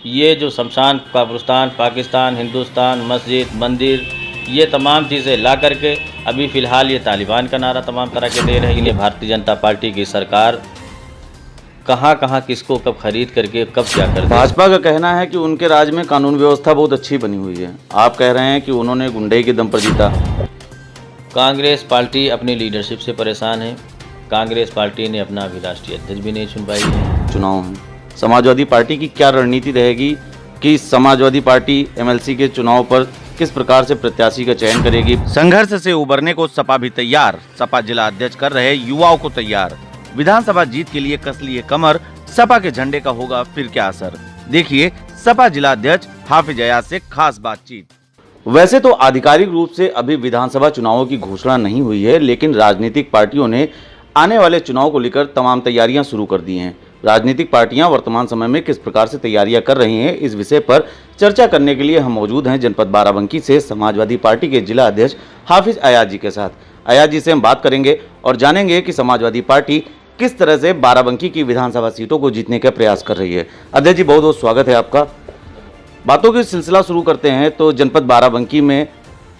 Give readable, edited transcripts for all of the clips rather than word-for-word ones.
ये जो शमशान, कब्रिस्तान, पाकिस्तान, हिंदुस्तान, मस्जिद, मंदिर, ये तमाम चीज़ें ला करके अभी फ़िलहाल ये तालिबान का नारा तमाम तरह के दे रही है। भारतीय जनता पार्टी की सरकार कहाँ कहाँ किसको कब खरीद करके कब क्या कर दे। भाजपा का कहना है कि उनके राज में कानून व्यवस्था बहुत अच्छी बनी हुई है। आप कह रहे हैं कि उन्होंने गुंडई के दम पर जीता। कांग्रेस पार्टी अपनी लीडरशिप से परेशान है। कांग्रेस पार्टी ने अपना अभी राष्ट्रीय अध्यक्ष भी नहीं चुन पाई है। चुनाव है, समाजवादी पार्टी की क्या रणनीति रहेगी कि समाजवादी पार्टी एमएलसी के चुनाव पर किस प्रकार से प्रत्याशी का चयन करेगी? संघर्ष से उबरने को सपा भी तैयार, सपा जिला अध्यक्ष कर रहे युवाओं को तैयार। विधानसभा जीत के लिए कस लिए कमर, सपा के झंडे का होगा फिर क्या असर? देखिए सपा जिला अध्यक्ष हाफिज अयाज से खास बातचीत। वैसे तो आधिकारिक रूप से अभी विधानसभा चुनावों की घोषणा नहीं हुई है, लेकिन राजनीतिक पार्टियों ने आने वाले चुनाव को लेकर तमाम तैयारियां शुरू कर दी हैं। राजनीतिक पार्टियां वर्तमान समय में किस प्रकार से तैयारियां कर रही हैं, इस विषय पर चर्चा करने के लिए हम मौजूद हैं जनपद बाराबंकी से समाजवादी पार्टी के जिला अध्यक्ष हाफिज अयाज जी के साथ। अयाज जी से हम बात करेंगे और जानेंगे कि समाजवादी पार्टी किस तरह से बाराबंकी की विधानसभा सीटों को जीतने का प्रयास कर रही है। अध्यक्ष जी, बहुत बहुत स्वागत है आपका। बातों की सिलसिला शुरू करते हैं तो जनपद बाराबंकी में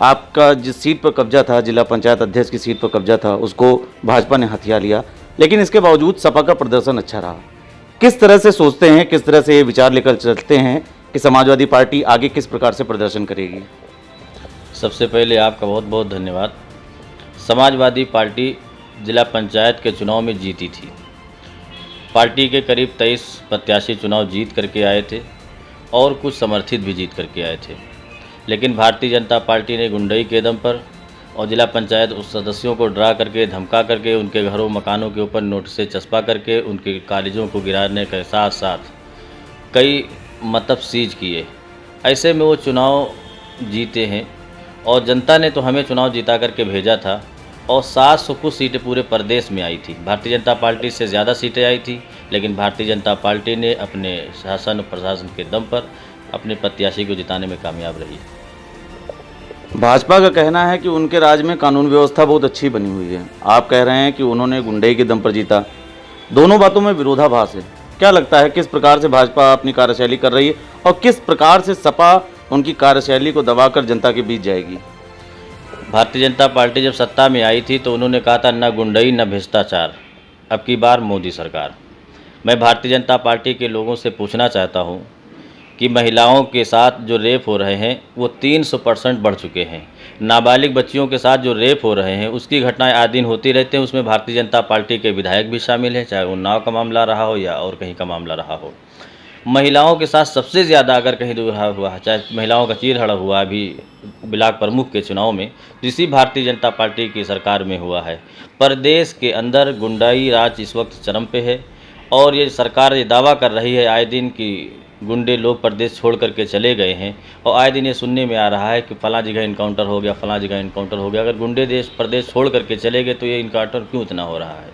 आपका जिस सीट पर कब्जा था, जिला पंचायत अध्यक्ष की सीट पर कब्जा था, उसको भाजपा ने हथिया लिया, लेकिन इसके बावजूद सपा का प्रदर्शन अच्छा रहा। किस तरह से सोचते हैं, किस तरह से ये विचार लेकर चलते हैं कि समाजवादी पार्टी आगे किस प्रकार से प्रदर्शन करेगी? सबसे पहले आपका बहुत बहुत धन्यवाद। समाजवादी पार्टी जिला पंचायत के चुनाव में जीती थी। पार्टी के करीब 23 प्रत्याशी चुनाव जीत करके आए थे और कुछ समर्थित भी जीत करके आए थे, लेकिन भारतीय जनता पार्टी ने गुंडई के दम पर और जिला पंचायत उस सदस्यों को डरा करके, धमका करके, उनके घरों मकानों के ऊपर नोटिसें चस्पा करके, उनके कॉलेजों को गिराने के साथ साथ कई मतलब सीज किए। ऐसे में वो चुनाव जीते हैं और जनता ने तो हमें चुनाव जीता करके भेजा था और 700 कुछ सीटें पूरे प्रदेश में आई थी। भारतीय जनता पार्टी से ज़्यादा सीटें आई थी, लेकिन भारतीय जनता पार्टी ने अपने शासन प्रशासन के दम पर अपने प्रत्याशी को जिताने में कामयाब रही है। भाजपा का कहना है कि उनके राज में कानून व्यवस्था बहुत अच्छी बनी हुई है। आप कह रहे हैं कि उन्होंने गुंडई के दम पर जीता। दोनों बातों में विरोधाभास है। क्या लगता है किस प्रकार से भाजपा अपनी कार्यशैली कर रही है और किस प्रकार से सपा उनकी कार्यशैली को दबाकर जनता के बीच जाएगी? भारतीय जनता पार्टी जब सत्ता में आई थी तो उन्होंने कहा था न गुंडई न भ्रष्टाचार, अब की बार मोदी सरकार। मैं भारतीय जनता पार्टी के लोगों से पूछना चाहता हूं कि महिलाओं के साथ जो रेप हो रहे हैं वो 300% बढ़ चुके हैं। नाबालिग बच्चियों के साथ जो रेप हो रहे हैं उसकी घटनाएं आए दिन होती रहती हैं। उसमें भारतीय जनता पार्टी के विधायक भी शामिल हैं, चाहे उन्नाव का मामला रहा हो या और कहीं का मामला रहा हो। महिलाओं के साथ सबसे ज़्यादा अगर कहीं दुर्व्यवहार हुआ, चाहे महिलाओं का चीरहरण हुआ अभी ब्लॉक प्रमुख के चुनाव में, इसी भारतीय जनता पार्टी की सरकार में हुआ है। प्रदेश के अंदर गुंडाई राज इस वक्त चरम पे है और ये सरकार ये दावा कर रही है आए दिन कि गुंडे लोग प्रदेश छोड़ करके चले गए हैं और आए दिन ये सुनने में आ रहा है कि फलां जगह इनकाउंटर हो गया, फलां जगह इनकाउंटर हो गया। अगर गुंडे प्रदेश छोड़ करके चले गए तो ये इनकाउंटर क्यों इतना हो रहा है?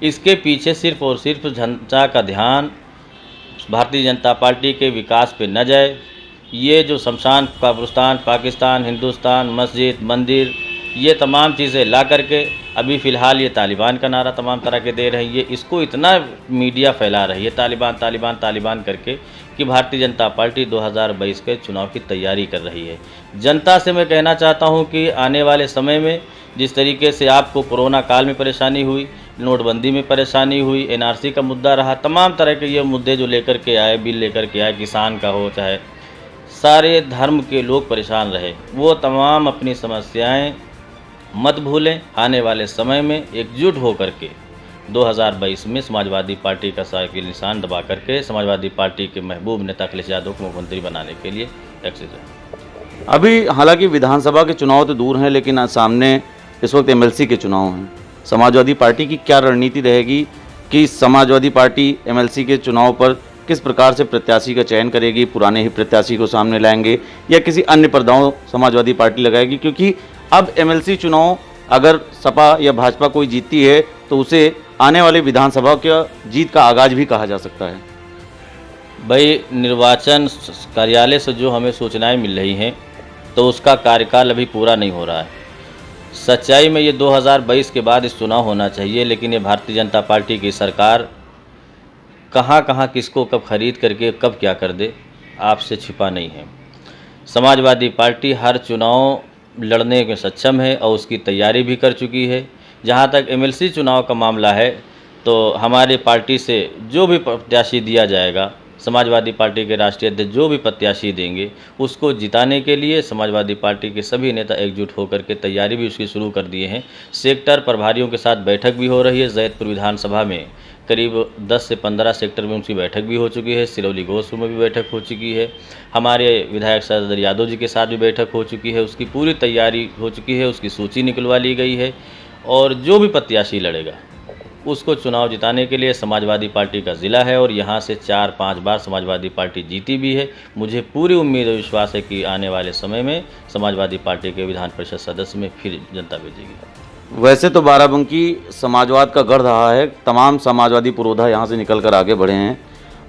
इसके पीछे सिर्फ और सिर्फ जनता का ध्यान भारतीय जनता पार्टी के विकास पे न जाए। ये जो शमशान, कब्रिस्तान, पाकिस्तान, हिंदुस्तान, मस्जिद, मंदिर, ये तमाम चीज़ें ला करके अभी फ़िलहाल ये तालिबान का नारा तमाम तरह के दे रही है। इसको इतना मीडिया फैला रही है तालिबान तालिबान तालिबान करके कि भारतीय जनता पार्टी 2022 के चुनाव की तैयारी कर रही है। जनता से मैं कहना चाहता हूं कि आने वाले समय में जिस तरीके से आपको कोरोना काल में परेशानी हुई, नोटबंदी में परेशानी हुई, एनआरसी का मुद्दा रहा, तमाम तरह के ये मुद्दे जो लेकर के आए, बिल लेकर के आए, किसान का हो चाहे सारे धर्म के लोग परेशान रहे, वो तमाम अपनी समस्याएं मत भूलें। आने वाले समय में एकजुट होकर के 2022 में समाजवादी पार्टी का साइकिल निशान दबा करके समाजवादी पार्टी के महबूब नेता अखिलेश यादव को मुख्यमंत्री बनाने के लिए एक्सरसाइज। अभी हालांकि विधानसभा के चुनाव तो दूर हैं, लेकिन सामने इस वक्त एमएलसी के चुनाव हैं। समाजवादी पार्टी की क्या रणनीति रहेगी कि समाजवादी पार्टी एमएलसी के चुनाव पर किस प्रकार से प्रत्याशी का चयन करेगी? पुराने ही प्रत्याशी को सामने लाएंगे या किसी अन्य प्रदाओं समाजवादी पार्टी लगाएगी? क्योंकि अब एमएलसी चुनाव अगर सपा या भाजपा कोई जीतती है तो उसे आने वाले विधानसभा के जीत का आगाज भी कहा जा सकता है। भाई, निर्वाचन कार्यालय से जो हमें सूचनाएं मिल रही हैं तो उसका कार्यकाल अभी पूरा नहीं हो रहा है। सच्चाई में ये 2022 के बाद इस चुनाव होना चाहिए, लेकिन ये भारतीय जनता पार्टी की सरकार कहाँ कहाँ किसको कब खरीद करके कब क्या कर दे, आपसे छिपा नहीं है। समाजवादी पार्टी हर चुनाव लड़ने में सक्षम है और उसकी तैयारी भी कर चुकी है। जहाँ तक एमएलसी चुनाव का मामला है तो हमारे पार्टी से जो भी प्रत्याशी दिया जाएगा, समाजवादी पार्टी के राष्ट्रीय अध्यक्ष जो भी प्रत्याशी देंगे उसको जिताने के लिए समाजवादी पार्टी के सभी नेता एकजुट होकर के तैयारी भी उसकी शुरू कर दिए हैं। सेक्टर प्रभारियों के साथ बैठक भी हो रही है। जैतपुर विधानसभा में करीब 10 से 15 सेक्टर में उनकी बैठक भी हो चुकी है। सिरौली घोषपुर में भी बैठक हो चुकी है। हमारे विधायक सरदार यादव जी के साथ भी बैठक हो चुकी है। उसकी पूरी तैयारी हो चुकी है, उसकी सूची निकलवा ली गई है और जो भी प्रत्याशी लड़ेगा उसको चुनाव जिताने के लिए समाजवादी पार्टी का ज़िला है और यहाँ से 4-5 बार समाजवादी पार्टी जीती भी है। मुझे पूरी उम्मीद और विश्वास है कि आने वाले समय में समाजवादी पार्टी के विधान परिषद सदस्य में फिर जनता भेजेगी। वैसे तो बाराबंकी समाजवाद का गढ़ रहा है, तमाम समाजवादी पुरोधा यहाँ से निकल कर आगे बढ़े हैं।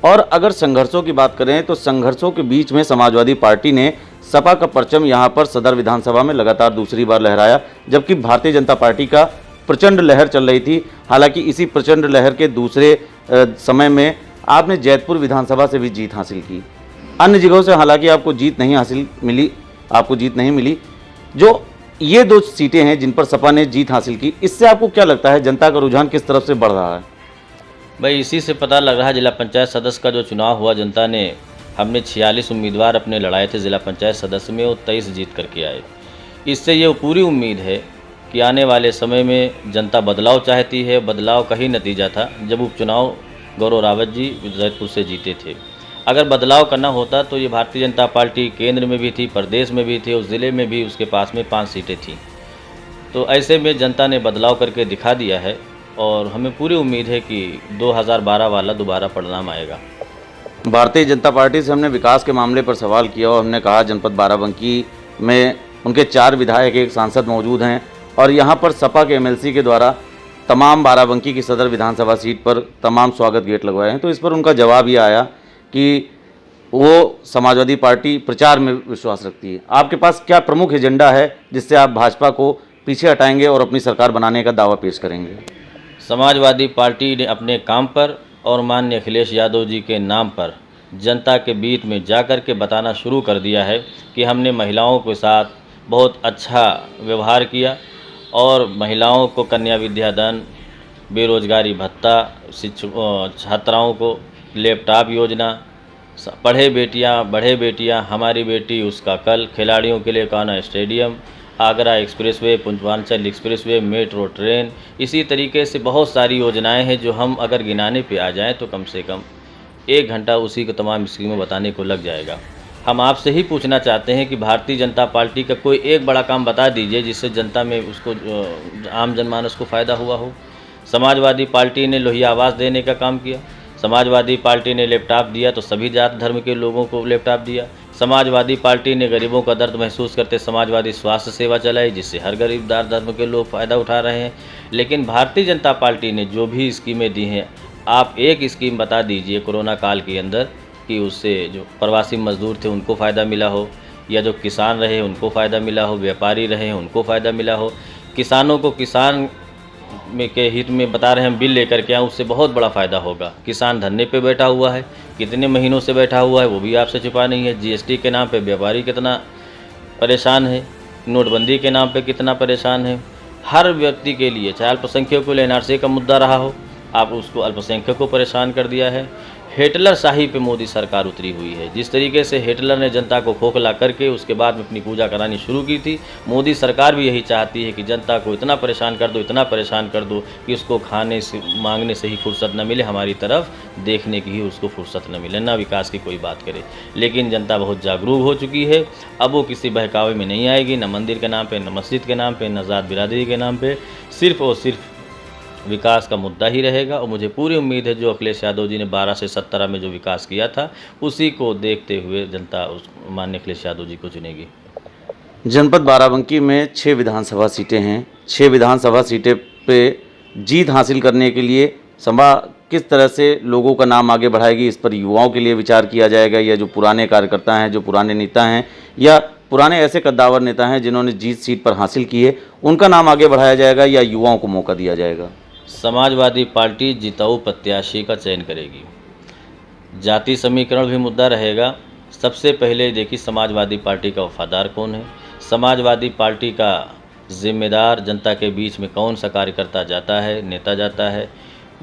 और अगर संघर्षों की बात करें तो संघर्षों के बीच में समाजवादी पार्टी ने सपा का परचम यहाँ पर सदर विधानसभा में लगातार दूसरी बार लहराया, जबकि भारतीय जनता पार्टी का प्रचंड लहर चल रही थी। हालांकि इसी प्रचंड लहर के दूसरे समय में आपने जैतपुर विधानसभा से भी जीत हासिल की। अन्य जगहों से हालांकि आपको जीत नहीं मिली। जो ये 2 सीटें हैं जिन पर सपा ने जीत हासिल की, इससे आपको क्या लगता है जनता का रुझान किस तरफ से बढ़ रहा है? भाई इसी से पता लग रहा है। जिला पंचायत सदस्य का जो चुनाव हुआ, जनता ने हमने 46 उम्मीदवार अपने लड़ाए थे जिला पंचायत सदस्य में, वो 23 जीत करके आए। इससे ये पूरी उम्मीद है कि आने वाले समय में जनता बदलाव चाहती है। बदलाव का ही नतीजा था जब उपचुनाव गौरव रावत जी जैतपुर से जीते थे। अगर बदलाव करना होता तो ये भारतीय जनता पार्टी केंद्र में भी थी, प्रदेश में भी थी, उस ज़िले में भी उसके पास में 5 सीटें थीं। तो ऐसे में जनता ने बदलाव करके दिखा दिया है और हमें पूरी उम्मीद है कि 2012 वाला दोबारा परिणाम आएगा। भारतीय जनता पार्टी से हमने विकास के मामले पर सवाल किया और हमने कहा जनपद बाराबंकी में उनके 4 विधायक, 1 सांसद मौजूद हैं और यहाँ पर सपा के एमएलसी के द्वारा तमाम बाराबंकी की सदर विधानसभा सीट पर तमाम स्वागत गेट लगवाए हैं। तो इस पर उनका जवाब ये आया कि वो समाजवादी पार्टी प्रचार में विश्वास रखती है। आपके पास क्या प्रमुख एजेंडा है जिससे आप भाजपा को पीछे हटाएंगे और अपनी सरकार बनाने का दावा पेश करेंगे? समाजवादी पार्टी ने अपने काम पर और माननीय अखिलेश यादव जी के नाम पर जनता के बीच में जाकर के बताना शुरू कर दिया है कि हमने महिलाओं के साथ बहुत अच्छा व्यवहार किया और महिलाओं को कन्या विद्यादान, बेरोजगारी भत्ता, छात्राओं को लैपटॉप योजना, पढ़े बेटियां बढ़े बेटियां, हमारी बेटी उसका कल, खिलाड़ियों के लिए Kanha stadium, Agra expressway, Purvanchal expressway, metro train, इसी तरीके से बहुत सारी योजनाएं हैं जो हम अगर गिनाने पे आ जाएं तो कम से कम 1 घंटा उसी को तमाम स्कीमें बताने को लग जाएगा। हम आपसे ही पूछना चाहते हैं कि भारतीय जनता पार्टी का कोई एक बड़ा काम बता दीजिए जिससे जनता में उसको आम जनमानस को फ़ायदा हुआ हो। समाजवादी पार्टी ने लोहिया आवास देने का काम किया। समाजवादी पार्टी ने लैपटॉप दिया तो सभी जात धर्म के लोगों को लैपटॉप दिया। समाजवादी पार्टी ने गरीबों का दर्द महसूस करते समाजवादी स्वास्थ्य सेवा चलाई जिससे हर गरीबदार धर्म के लोग फ़ायदा उठा रहे हैं। लेकिन भारतीय जनता पार्टी ने जो भी स्कीमें दी हैं, आप एक स्कीम बता दीजिए कोरोना काल के अंदर कि उससे जो प्रवासी मजदूर थे उनको फ़ायदा मिला हो, या जो किसान रहे उनको फ़ायदा मिला हो, व्यापारी रहे उनको फ़ायदा मिला हो। किसानों को किसान में के हित में बता रहे हैं, हम बिल लेकर के आए, उससे बहुत बड़ा फ़ायदा होगा। किसान धरने पे बैठा हुआ है, कितने महीनों से बैठा हुआ है वो भी आपसे छुपा नहीं है। जीएसटी के नाम पे व्यापारी कितना परेशान है, नोटबंदी के नाम पे कितना परेशान है। हर व्यक्ति के लिए, चाहे अल्पसंख्यकों को एनआरसी का मुद्दा रहा हो, आप उसको अल्पसंख्यक को परेशान कर दिया है। हिटलर शाही पे मोदी सरकार उतरी हुई है। जिस तरीके से हिटलर ने जनता को खोखला करके उसके बाद में अपनी पूजा करानी शुरू की थी, मोदी सरकार भी यही चाहती है कि जनता को इतना परेशान कर दो, इतना परेशान कर दो कि उसको खाने से मांगने से ही फुर्सत न मिले, हमारी तरफ देखने की ही उसको फुर्सत न मिले, ना विकास की कोई बात करे। लेकिन जनता बहुत जागरूक हो चुकी है। अब वो किसी बहकावे में नहीं आएगी, न मंदिर के नाम पर, न मस्जिद के नाम पर, न ज़ात बिरादरी के नाम पर। सिर्फ़ और सिर्फ विकास का मुद्दा ही रहेगा। और मुझे पूरी उम्मीद है जो अखिलेश यादव जी ने 12 से 17 में जो विकास किया था उसी को देखते हुए जनता उस माननीय अखिलेश यादव जी को चुनेगी। जनपद बाराबंकी में 6 विधानसभा सीटें हैं। 6 विधानसभा सीटें पे जीत हासिल करने के लिए सभा किस तरह से लोगों का नाम आगे बढ़ाएगी, इस पर युवाओं के लिए विचार किया जाएगा, या जो पुराने कार्यकर्ता हैं, जो पुराने नेता हैं, या पुराने ऐसे कद्दावर नेता हैं जिन्होंने जीत सीट पर हासिल की है, उनका नाम आगे बढ़ाया जाएगा या युवाओं को मौका दिया जाएगा? समाजवादी पार्टी जिताऊ प्रत्याशी का चयन करेगी। जाति समीकरण भी मुद्दा रहेगा सबसे पहले देखिए समाजवादी पार्टी का वफादार कौन है, समाजवादी पार्टी का जिम्मेदार जनता के बीच में कौन सा कार्यकर्ता जाता है, नेता जाता है।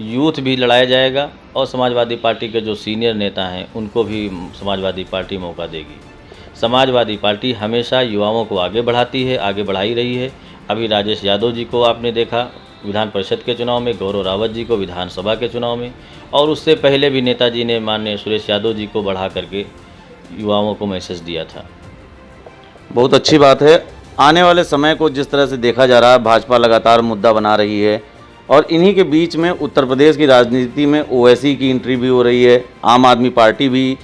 यूथ भी लड़ाया जाएगा और समाजवादी पार्टी के जो सीनियर नेता हैं उनको भी समाजवादी पार्टी मौका देगी। समाजवादी पार्टी हमेशा युवाओं को आगे बढ़ाती है, आगे बढ़ाई रही है। अभी राजेश यादव जी को आपने देखा विधान परिषद के चुनाव में, गौरव रावत जी को विधानसभा के चुनाव में, और उससे पहले भी नेताजी ने माननीय सुरेश यादव जी को बढ़ा करके युवाओं को मैसेज दिया था। बहुत अच्छी बात है। आने वाले समय को जिस तरह से देखा जा रहा है, भाजपा लगातार मुद्दा बना रही है और इन्हीं के बीच में उत्तर प्रदेश की राजनीति में ओवैसी की एंट्री भी हो रही है। आम आदमी पार्टी भी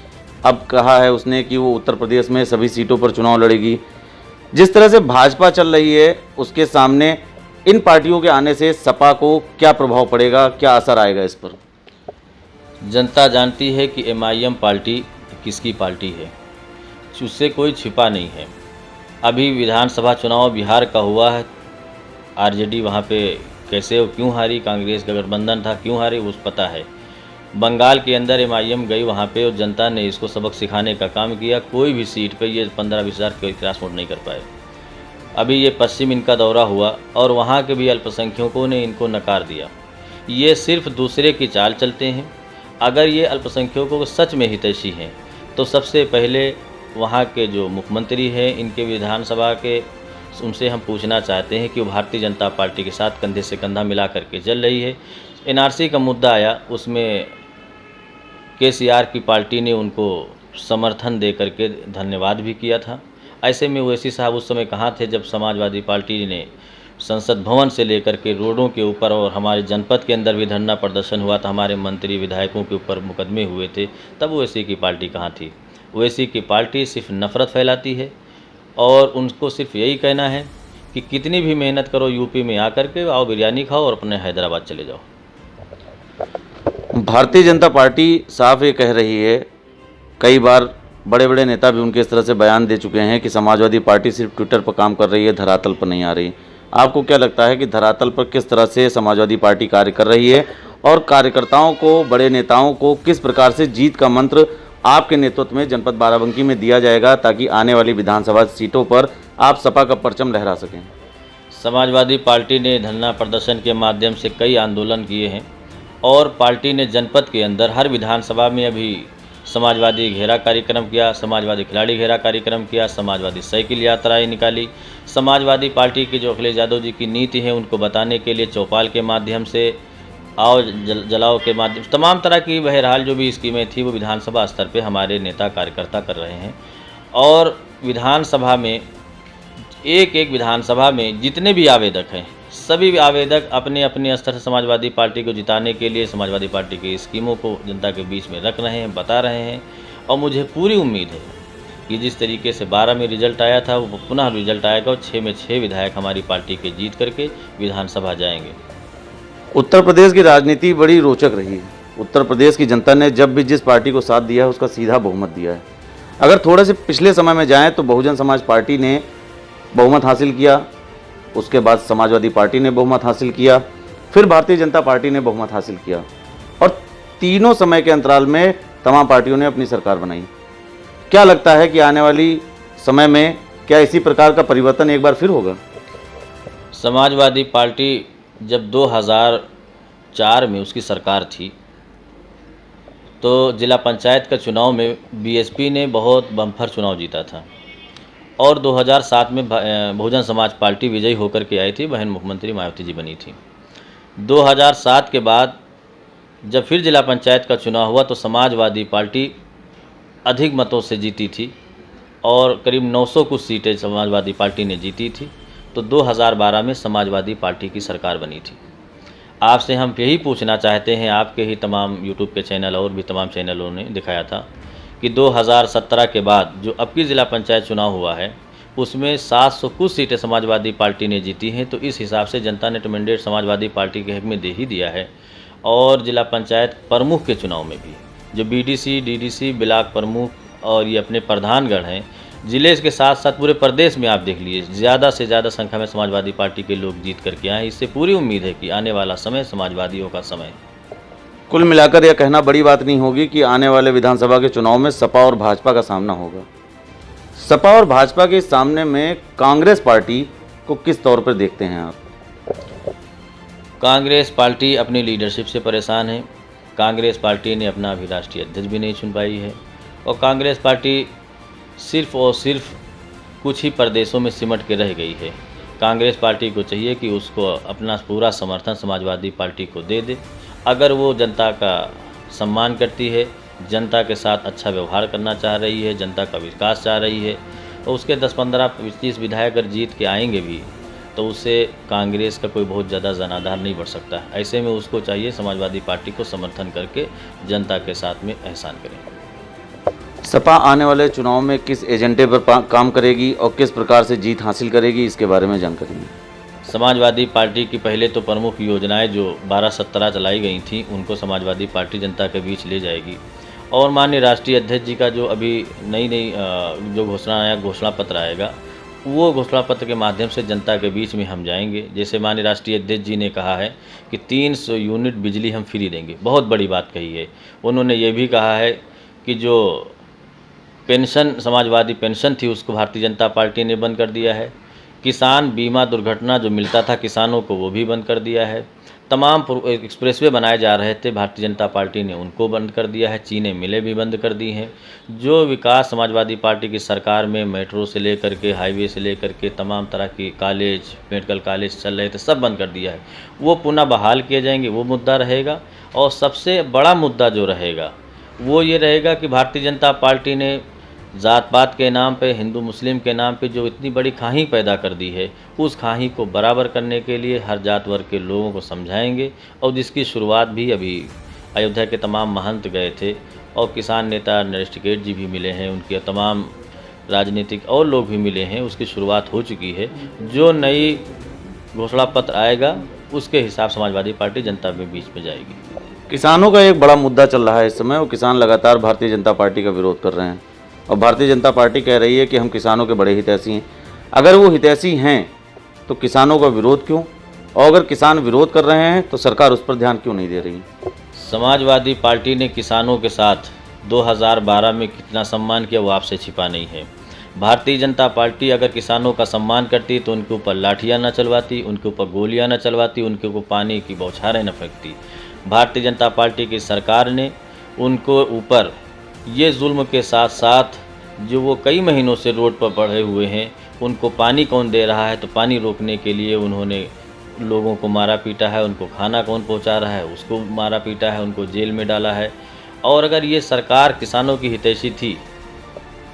अब कहा है उसने कि वो उत्तर प्रदेश में सभी सीटों पर चुनाव लड़ेगी। जिस तरह से भाजपा चल रही है उसके सामने इन पार्टियों के आने से सपा को क्या प्रभाव पड़ेगा, क्या असर आएगा इस पर? जनता जानती है कि MIM पार्टी किसकी पार्टी है, उससे कोई छिपा नहीं है। अभी विधानसभा चुनाव बिहार का हुआ है, RJD वहाँ पे कैसे और क्यों हारी, कांग्रेस का गठबंधन था क्यों हारी उस पता है। बंगाल के अंदर MIM गई वहाँ पे और जनता ने इसको सबक सिखाने का काम किया। कोई भी सीट पे ये 15-20 हज़ार कोई क्रॉस वोट नहीं कर पाए। अभी ये पश्चिम इनका दौरा हुआ और वहाँ के भी अल्पसंख्यकों ने इनको नकार दिया। ये सिर्फ दूसरे की चाल चलते हैं। अगर ये अल्पसंख्यकों को सच में हितैषी हैं तो सबसे पहले वहाँ के जो मुख्यमंत्री हैं, इनके विधानसभा के, उनसे हम पूछना चाहते हैं कि वो भारतीय जनता पार्टी के साथ कंधे से कंधा मिला करके चल रही है। NRC का मुद्दा आया, उसमें KCR की पार्टी ने उनको समर्थन दे करके धन्यवाद भी किया था। ऐसे में ओवैसी साहब उस समय कहाँ थे जब समाजवादी पार्टी ने संसद भवन से लेकर के रोडों के ऊपर और हमारे जनपद के अंदर भी धरना प्रदर्शन हुआ था, हमारे मंत्री विधायकों के ऊपर मुकदमे हुए थे, तब ओवैसी की पार्टी कहाँ थी? ओवैसी की पार्टी सिर्फ नफ़रत फैलाती है और उनको सिर्फ यही कहना है कि कितनी भी मेहनत करो यूपी में आकर के आओ बिरयानी खाओ और अपने हैदराबाद चले जाओ। भारतीय जनता पार्टी साफ ये कह रही है, कई बार बड़े बड़े नेता भी उनके इस तरह से बयान दे चुके हैं कि समाजवादी पार्टी सिर्फ ट्विटर पर काम कर रही है, धरातल पर नहीं आ रही। आपको क्या लगता है कि धरातल पर किस तरह से समाजवादी पार्टी कार्य कर रही है और कार्यकर्ताओं को, बड़े नेताओं को किस प्रकार से जीत का मंत्र आपके नेतृत्व में जनपद बाराबंकी में दिया जाएगा ताकि आने वाली विधानसभा सीटों पर आप सपा का परचम लहरा सकें? समाजवादी पार्टी ने धरना प्रदर्शन के माध्यम से कई आंदोलन किए हैं और पार्टी ने जनपद के अंदर हर विधानसभा में अभी समाजवादी घेरा कार्यक्रम किया, समाजवादी खिलाड़ी घेरा कार्यक्रम किया, समाजवादी साइकिल यात्राएं निकाली। समाजवादी पार्टी की जो अखिलेश यादव जी की नीति है उनको बताने के लिए चौपाल के माध्यम से, आओ जलाओ के माध्यम से, तमाम तरह की बहरहाल जो भी स्कीमें थी वो विधानसभा स्तर पे हमारे नेता कार्यकर्ता कर रहे हैं। और विधानसभा में एक विधानसभा में जितने भी आवेदक हैं, सभी आवेदक अपने अपने स्तर से समाजवादी पार्टी को जिताने के लिए समाजवादी पार्टी की स्कीमों को जनता के बीच में रख रहे हैं, बता रहे हैं। और मुझे पूरी उम्मीद है कि जिस तरीके से 12 में रिजल्ट आया था वो पुनः रिजल्ट आएगा और 6 में 6 विधायक हमारी पार्टी के जीत करके विधानसभा जाएंगे। उत्तर प्रदेश की राजनीति बड़ी रोचक रही है। उत्तर प्रदेश की जनता ने जब भी जिस पार्टी को साथ दिया है उसका सीधा बहुमत दिया है। अगर थोड़े से पिछले समय में जाएं तो बहुजन समाज पार्टी ने बहुमत हासिल किया, उसके बाद समाजवादी पार्टी ने बहुमत हासिल किया, फिर भारतीय जनता पार्टी ने बहुमत हासिल किया और तीनों समय के अंतराल में तमाम पार्टियों ने अपनी सरकार बनाई। क्या लगता है कि आने वाली समय में क्या इसी प्रकार का परिवर्तन एक बार फिर होगा? समाजवादी पार्टी जब 2004 में उसकी सरकार थी तो जिला पंचायत का चुनाव में BSP ने बहुत बम्पर चुनाव जीता था और 2007 में बहुजन समाज पार्टी विजयी होकर के आई थी, बहन मुख्यमंत्री मायावती जी बनी थी। 2007 के बाद जब फिर जिला पंचायत का चुनाव हुआ तो समाजवादी पार्टी अधिक मतों से जीती थी और करीब 900 कुछ सीटें समाजवादी पार्टी ने जीती थी। तो 2012 में समाजवादी पार्टी की सरकार बनी थी। आपसे हम यही पूछना चाहते हैं, आपके ही तमाम यूट्यूब के चैनल और भी तमाम चैनलों ने दिखाया था कि 2017 के बाद जो अब की ज़िला पंचायत चुनाव हुआ है उसमें 700 कुछ सीटें समाजवादी पार्टी ने जीती हैं। तो इस हिसाब से जनता ने तो मैंडेट समाजवादी पार्टी के हक में दे ही दिया है। और ज़िला पंचायत प्रमुख के चुनाव में भी जो BDC, DDC, ब्लॉक प्रमुख और ये अपने प्रधानगण हैं, ज़िले के साथ साथ पूरे प्रदेश में आप देख लीजिए ज़्यादा से ज़्यादा संख्या में समाजवादी पार्टी के लोग जीत करके आए। इससे पूरी उम्मीद है कि आने वाला समय समाजवादियों का समय है। कुल मिलाकर यह कहना बड़ी बात नहीं होगी कि आने वाले विधानसभा के चुनाव में सपा और भाजपा का सामना होगा। सपा और भाजपा के सामने में कांग्रेस पार्टी को किस तौर पर देखते हैं आप? कांग्रेस पार्टी अपनी लीडरशिप से परेशान है। कांग्रेस पार्टी ने अपना अभी राष्ट्रीय अध्यक्ष भी नहीं चुन पाई है और कांग्रेस पार्टी सिर्फ और सिर्फ कुछ ही प्रदेशों में सिमट के रह गई है। कांग्रेस पार्टी को चाहिए कि उसको अपना पूरा समर्थन समाजवादी पार्टी को दे दे। अगर वो जनता का सम्मान करती है, जनता के साथ अच्छा व्यवहार करना चाह रही है, जनता का विकास चाह रही है, तो उसके 10, 15, 20 विधायक अगर जीत के आएंगे भी तो उससे कांग्रेस का कोई बहुत ज़्यादा जनाधार नहीं बढ़ सकता। ऐसे में उसको चाहिए समाजवादी पार्टी को समर्थन करके जनता के साथ में एहसान करें। सपा आने वाले चुनाव में किस एजेंडे पर काम करेगी और किस प्रकार से जीत हासिल करेगी, इसके बारे में जानकारी दें। समाजवादी पार्टी की पहले तो प्रमुख योजनाएं जो 12-17 चलाई गई थी उनको समाजवादी पार्टी जनता के बीच ले जाएगी और माननीय राष्ट्रीय अध्यक्ष जी का जो अभी नई जो घोषणा पत्र आएगा वो घोषणा पत्र के माध्यम से जनता के बीच में हम जाएंगे। जैसे माननीय राष्ट्रीय अध्यक्ष जी ने कहा है कि 300 यूनिट बिजली हम फ्री देंगे, बहुत बड़ी बात कही है। उन्होंने ये भी कहा है कि जो पेंशन, समाजवादी पेंशन थी उसको भारतीय जनता पार्टी ने बंद कर दिया है। किसान बीमा दुर्घटना जो मिलता था किसानों को वो भी बंद कर दिया है। तमाम एक्सप्रेसवे बनाए जा रहे थे भारतीय जनता पार्टी ने उनको बंद कर दिया है। चीनी मिलें भी बंद कर दी हैं। जो विकास समाजवादी पार्टी की सरकार में मेट्रो से लेकर के हाईवे से लेकर के तमाम तरह की कॉलेज, मेडिकल कॉलेज चल रहे थे, सब बंद कर दिया है। वो पुनः बहाल किए जाएंगे, वो मुद्दा रहेगा। और सबसे बड़ा मुद्दा जो रहेगा वो ये रहेगा कि भारतीय जनता पार्टी ने जात पात के नाम पे, हिंदू मुस्लिम के नाम पे जो इतनी बड़ी खाही पैदा कर दी है, उस खाही को बराबर करने के लिए हर जात वर्ग के लोगों को समझाएंगे। और जिसकी शुरुआत भी अभी अयोध्या के तमाम महंत गए थे और किसान नेता नरेश टिकैत जी भी मिले हैं, उनके तमाम राजनीतिक और लोग भी मिले हैं, उसकी शुरुआत हो चुकी है। जो नई घोषणा पत्र आएगा उसके हिसाब समाजवादी पार्टी जनता के बीच में जाएगी। किसानों का एक बड़ा मुद्दा चल रहा है इस समय, वो किसान लगातार भारतीय जनता पार्टी का विरोध कर रहे हैं और भारतीय जनता पार्टी कह रही है कि हम किसानों के बड़े हितैषी हैं। अगर वो हितैषी हैं तो किसानों का विरोध क्यों, और अगर किसान विरोध कर रहे हैं तो सरकार उस पर ध्यान क्यों नहीं दे रही? समाजवादी पार्टी ने किसानों के साथ 2012 में कितना सम्मान किया वो आपसे छिपा नहीं है। भारतीय जनता पार्टी अगर किसानों का सम्मान करती तो उनके ऊपर लाठियाँ न चलवाती, उनके ऊपर गोलियाँ न चलवाती, उनके ऊपर पानी की बौछारें न फेंकती। भारतीय जनता पार्टी की सरकार ने उनको ऊपर ये जुल्म के साथ साथ जो वो कई महीनों से रोड पर पड़े हुए हैं उनको पानी कौन दे रहा है, तो पानी रोकने के लिए उन्होंने लोगों को मारा पीटा है। उनको खाना कौन पहुंचा रहा है उसको मारा पीटा है, उनको जेल में डाला है। और अगर ये सरकार किसानों की हितैषी थी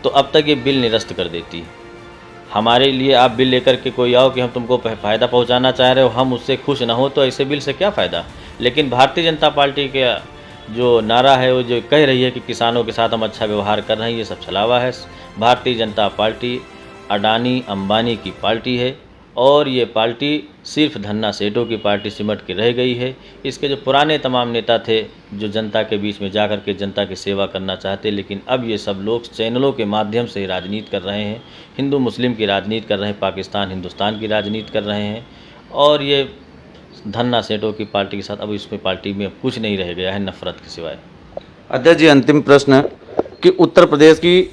तो अब तक ये बिल निरस्त कर देती। हमारे लिए आप बिल लेकर के कोई आओ कि हम तुमको फ़ायदा पहुंचाना चाह रहे हो, हम उससे खुश ना हो तो ऐसे बिल से क्या फ़ायदा। लेकिन भारतीय जनता पार्टी के जो नारा है वो जो कह रही है कि किसानों के साथ हम अच्छा व्यवहार कर रहे हैं, ये सब छलावा है। भारतीय जनता पार्टी अडानी अंबानी की पार्टी है और ये पार्टी सिर्फ धन्ना सेठों की पार्टी सिमट के रह गई है। इसके जो पुराने तमाम नेता थे जो जनता के बीच में जाकर के जनता की सेवा करना चाहते, लेकिन अब ये सब लोग चैनलों के माध्यम से राजनीति कर रहे हैं, हिंदू मुस्लिम की राजनीति कर रहे हैं, पाकिस्तान हिंदुस्तान की राजनीति कर रहे हैं। और ये धन्ना सेठों की पार्टी के साथ अब इसमें पार्टी में कुछ नहीं रह गया है नफरत के सिवाय। अध्यक्ष जी, अंतिम प्रश्न कि उत्तर प्रदेश की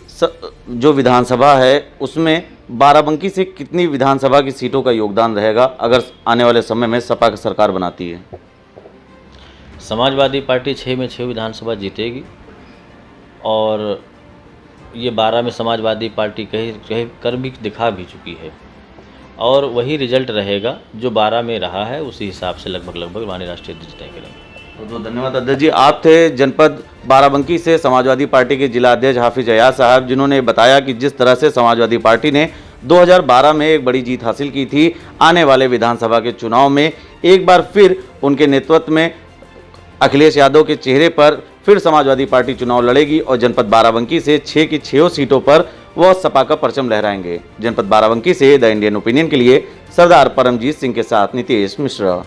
जो विधानसभा है उसमें बाराबंकी से कितनी विधानसभा की सीटों का योगदान रहेगा अगर आने वाले समय में सपा की सरकार बनाती है? समाजवादी पार्टी 6 में 6 विधानसभा जीतेगी और ये 12 में समाजवादी पार्टी कर भी दिखा भी चुकी है और वही रिजल्ट रहेगा जो 12 में रहा है, उसी हिसाब से लगभग माननीय राष्ट्रीय अध्यक्ष तय करेंगे। तो धन्यवाद अध्यक्ष जी। आप थे जनपद बाराबंकी से समाजवादी पार्टी के जिला अध्यक्ष हाफिज अयाज साहब, जिन्होंने बताया कि जिस तरह से समाजवादी पार्टी ने 2012 में एक बड़ी जीत हासिल की थी, आने वाले विधानसभा के चुनाव में एक बार फिर उनके नेतृत्व में अखिलेश यादव के चेहरे पर फिर समाजवादी पार्टी चुनाव लड़ेगी और जनपद बाराबंकी से 6 की 6 सीटों पर वह सपा का परचम लहराएंगे। जनपद बाराबंकी से द इंडियन ओपिनियन के लिए सरदार परमजीत सिंह के साथ नितेश मिश्रा।